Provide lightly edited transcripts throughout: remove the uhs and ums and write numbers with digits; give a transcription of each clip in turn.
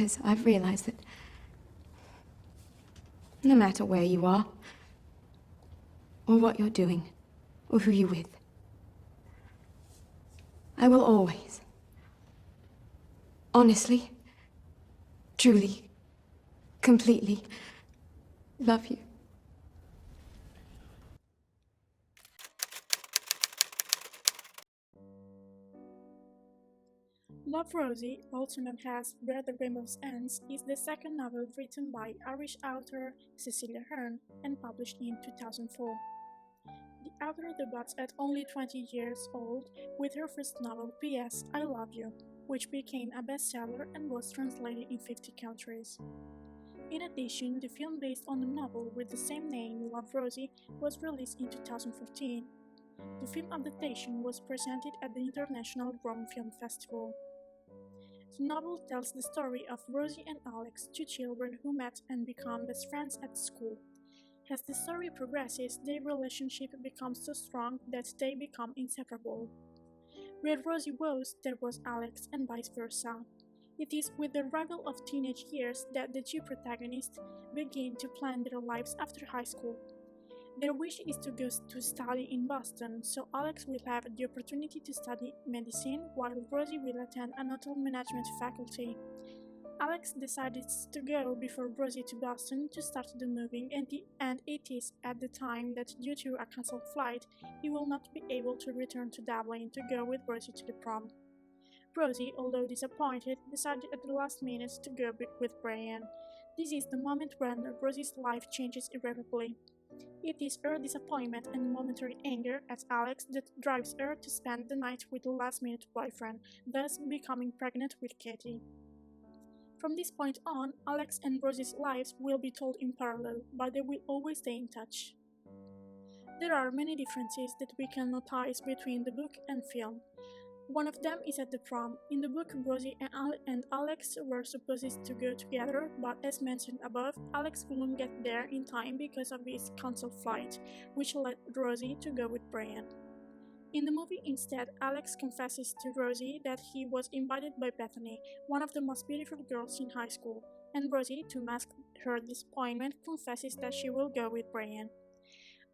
because I've realized that no matter where you are, or what you're doing, or who you're with, I will always, honestly, truly, completely love you. Love, Rosie, also known as Where the Rainbow Ends, is the second novel written by Irish author Cecilia Hearn and published in 2004. The author debuts at only 20 years old with her first novel P.S. I Love You, which became a bestseller and was translated in 50 countries. In addition, the film based on the novel with the same name, Love, Rosie, was released in 2014. The film adaptation was presented at the International Rome Film Festival. The novel tells the story of Rosie and Alex, two children who met and become best friends at school. As the story progresses, their relationship becomes so strong that they become inseparable. Where Rosie was, there was Alex, and vice versa. It is with the arrival of teenage years that the two protagonists begin to plan their lives after high school. Their wish is to go to study in Boston, so Alex will have the opportunity to study medicine, while Rosie will attend an hotel management faculty. Alex decides to go before Rosie to Boston to start the moving, and it is at the time that, due to a cancelled flight, he will not be able to return to Dublin to go with Rosie to the prom. Rosie, although disappointed, decided at the last minute to go with Brian. This is the moment when Rosie's life changes irrevocably. It is her disappointment and momentary anger at Alex that drives her to spend the night with the last-minute boyfriend, thus becoming pregnant with Katie. From this point on, Alex and Rosie's lives will be told in parallel, but they will always stay in touch. There are many differences that we can notice between the book and film. One of them is at the prom. In the book, Rosie and Alex were supposed to go together, but as mentioned above, Alex couldn't get there in time because of his cancelled flight, which led Rosie to go with Brian. In the movie, instead, Alex confesses to Rosie that he was invited by Bethany, one of the most beautiful girls in high school, and Rosie, to mask her disappointment, confesses that she will go with Brian.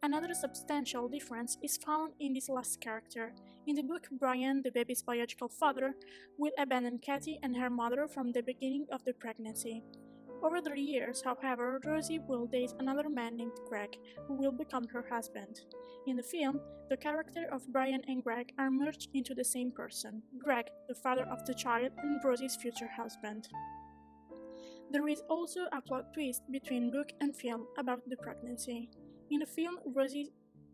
Another substantial difference is found in this last character. In the book, Brian, the baby's biological father, will abandon Katie and her mother from the beginning of the pregnancy. Over the years, however, Rosie will date another man named Greg, who will become her husband. In the film, the character of Brian and Greg are merged into the same person, Greg, the father of the child and Rosie's future husband. There is also a plot twist between book and film about the pregnancy. In the film, Rosie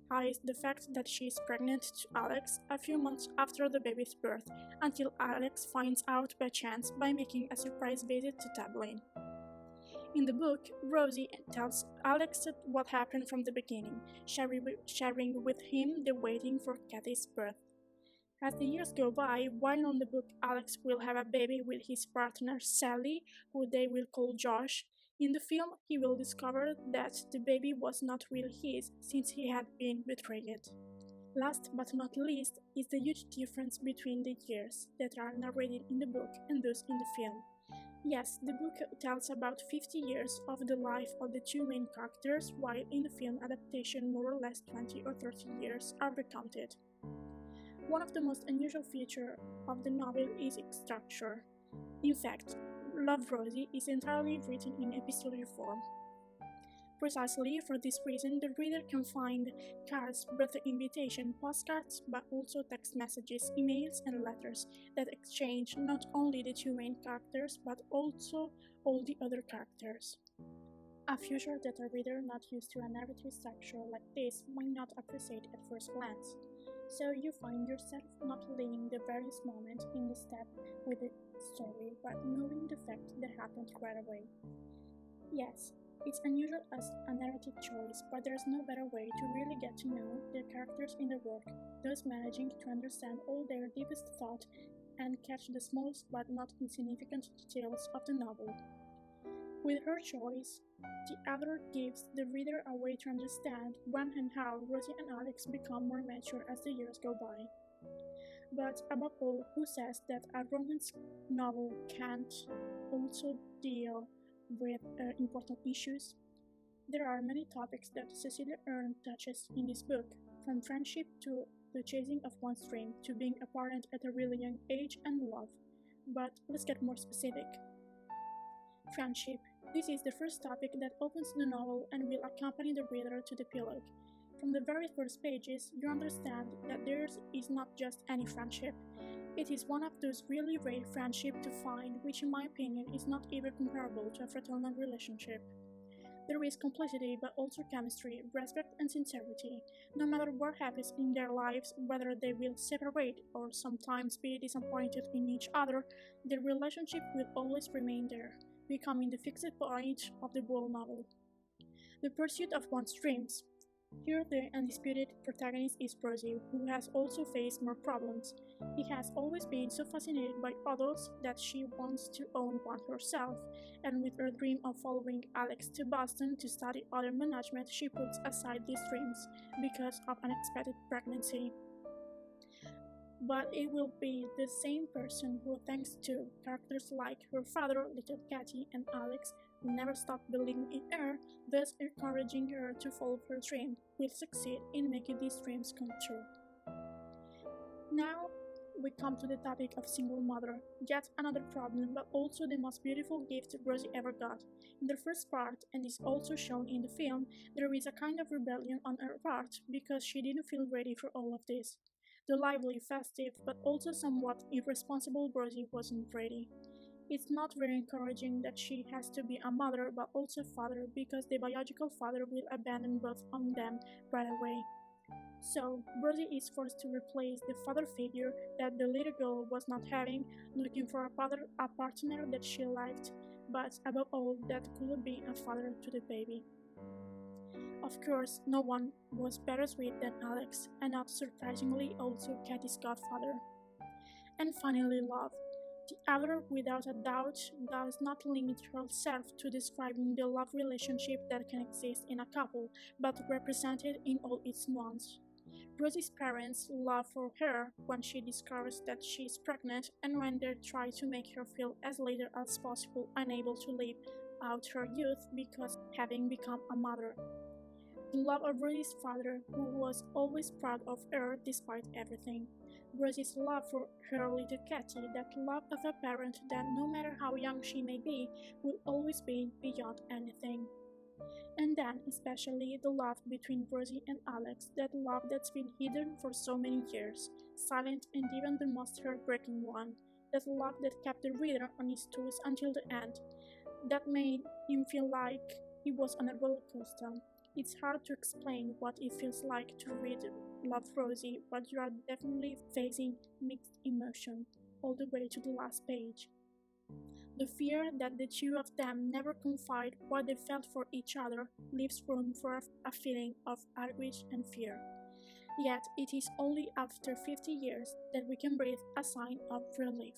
hides the fact that she is pregnant to Alex a few months after the baby's birth, until Alex finds out by chance by making a surprise visit to Dublin. In the book, Rosie tells Alex what happened from the beginning, sharing with him the waiting for Kathy's birth. As the years go by, while on the book Alex will have a baby with his partner Sally, who they will call Josh, in the film he will discover that the baby was not really his, since he had been betrayed. Last but not least is the huge difference between the years that are narrated in the book and those in the film. Yes, the book tells about 50 years of the life of the two main characters, while in the film adaptation more or less 20 or 30 years are recounted. One of the most unusual features of the novel is its structure. In fact, Love, Rosie is entirely written in epistolary form. Precisely for this reason, the reader can find cards, birthday invitation, postcards, but also text messages, emails, and letters that exchange not only the two main characters, but also all the other characters. A feature that a reader not used to a narrative structure like this might not appreciate at first glance. So you find yourself not living the various moments in the step with the story, but knowing the fact that happened right away. Yes, it's unusual as a narrative choice, but there's no better way to really get to know the characters in the work, thus managing to understand all their deepest thought and catch the smallest but not insignificant details of the novel. With her choice, the author gives the reader a way to understand when and how Rosie and Alex become more mature as the years go by. But above all, who says that a romance novel can't also deal with important issues? There are many topics that Cecilia Ahern touches in this book, from friendship to the chasing of one's dream to being a parent at a really young age and love. But let's get more specific. Friendship. This is the first topic that opens the novel and will accompany the reader to the epilogue. From the very first pages, you understand that theirs is not just any friendship. It is one of those really rare friendships to find, which in my opinion is not even comparable to a fraternal relationship. There is complicity but also chemistry, respect and sincerity. No matter what happens in their lives, whether they will separate or sometimes be disappointed in each other, their relationship will always remain there, becoming the fixed point of the whole novel. The pursuit of one's dreams. Here the undisputed protagonist is Rosie, who has also faced more problems. He has always been so fascinated by adults that she wants to own one herself, and with her dream of following Alex to Boston to study other management, she puts aside these dreams because of an unexpected pregnancy. But it will be the same person who, thanks to characters like her father, little Katy, and Alex, who never stop believing in her, thus encouraging her to follow her dream, will succeed in making these dreams come true. Now we come to the topic of single mother, yet another problem, but also the most beautiful gift Rosie ever got. In the first part, and is also shown in the film, there is a kind of rebellion on her part because she didn't feel ready for all of this. The lively, festive, but also somewhat irresponsible Rosie wasn't ready. It's not very encouraging that she has to be a mother but also a father because the biological father will abandon both of them right away. So, Rosie is forced to replace the father figure that the little girl was not having, looking for a partner that she liked, but above all, that could be a father to the baby. Of course, no one was better sweet than Alex, and not surprisingly also Katy's godfather. And finally, love. The author, without a doubt, does not limit herself to describing the love relationship that can exist in a couple, but represented in all its nuance. Rosie's parents' love for her when she discovers that she is pregnant and when they try to make her feel as later as possible unable to live out her youth because having become a mother. The love of Rosie's father, who was always proud of her despite everything. Rosie's love for her little Katy, that love of a parent that no matter how young she may be, will always be beyond anything. And then, especially, the love between Rosie and Alex, that love that's been hidden for so many years, silent and even the most heartbreaking one, that love that kept the reader on his toes until the end, that made him feel like he was on a roller coaster. It's hard to explain what it feels like to read Love Rosie, but you are definitely facing mixed emotion all the way to the last page. The fear that the two of them never confide what they felt for each other leaves room for a feeling of anguish and fear. Yet it is only after 50 years that we can breathe a sigh of relief.